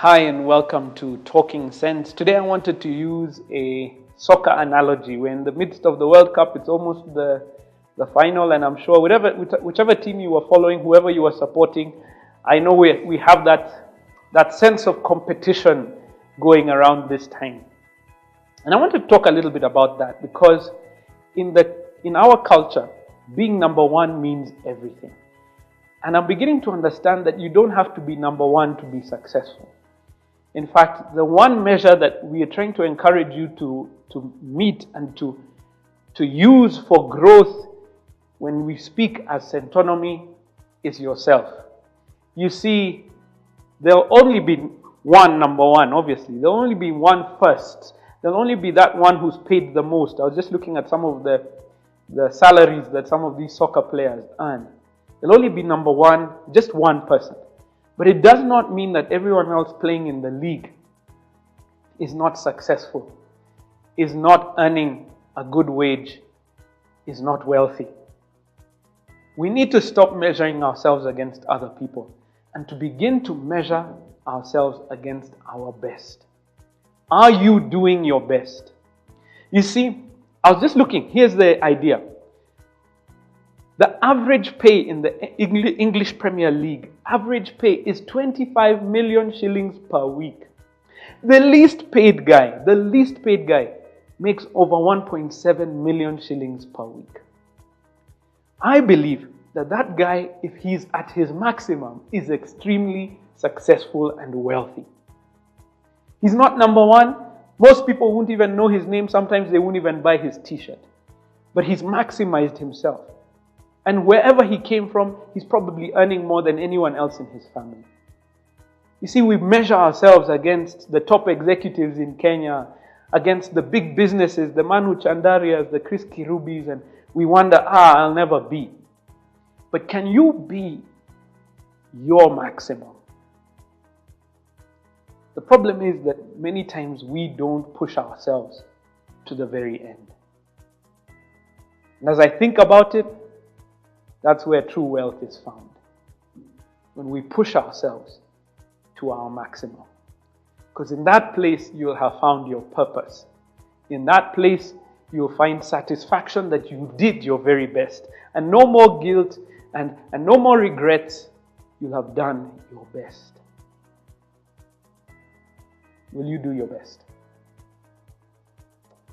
Hi and welcome to Talking Sense. Today I wanted to use a soccer analogy. We're in the midst of the World Cup. It's almost the final, and I'm sure whichever team you were following, whoever you were supporting, I know we have that sense of competition going around this time. And I want to talk a little bit about that because in our culture, being number one means everything. And I'm beginning to understand that you don't have to be number one to be successful. In fact, the one measure that we are trying to encourage you to meet and to use for growth when we speak as Centonomy is yourself. You see, there'll only be one number one, obviously. There'll only be one first. There'll only be that one who's paid the most. I was just looking at some of the salaries that some of these soccer players earn. There'll only be number one, just one person. But it does not mean that everyone else playing in the league is not successful, is not earning a good wage, is not wealthy. We need to stop measuring ourselves against other people and to begin to measure ourselves against our best. Are you doing your best? You see, I was just looking. Here's the idea. The average pay in the English Premier League, average pay is 25 million shillings per week. The least paid guy makes over 1.7 million shillings per week. I believe that guy, if he's at his maximum, is extremely successful and wealthy. He's not number one. Most people won't even know his name. Sometimes they won't even buy his t-shirt. But he's maximized himself. And wherever he came from, he's probably earning more than anyone else in his family. You see, we measure ourselves against the top executives in Kenya, against the big businesses, the Manu Chandarias, the Chris Kirubis, and we wonder, I'll never be. But can you be your maximum? The problem is that many times we don't push ourselves to the very end. And as I think about it, that's where true wealth is found. When we push ourselves to our maximum. Because in that place, you'll have found your purpose. In that place, you'll find satisfaction that you did your very best. And no more guilt and no more regrets. You'll have done your best. Will you do your best?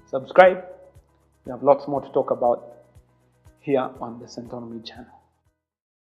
Subscribe. We have lots more to talk about here on the Centonomy channel.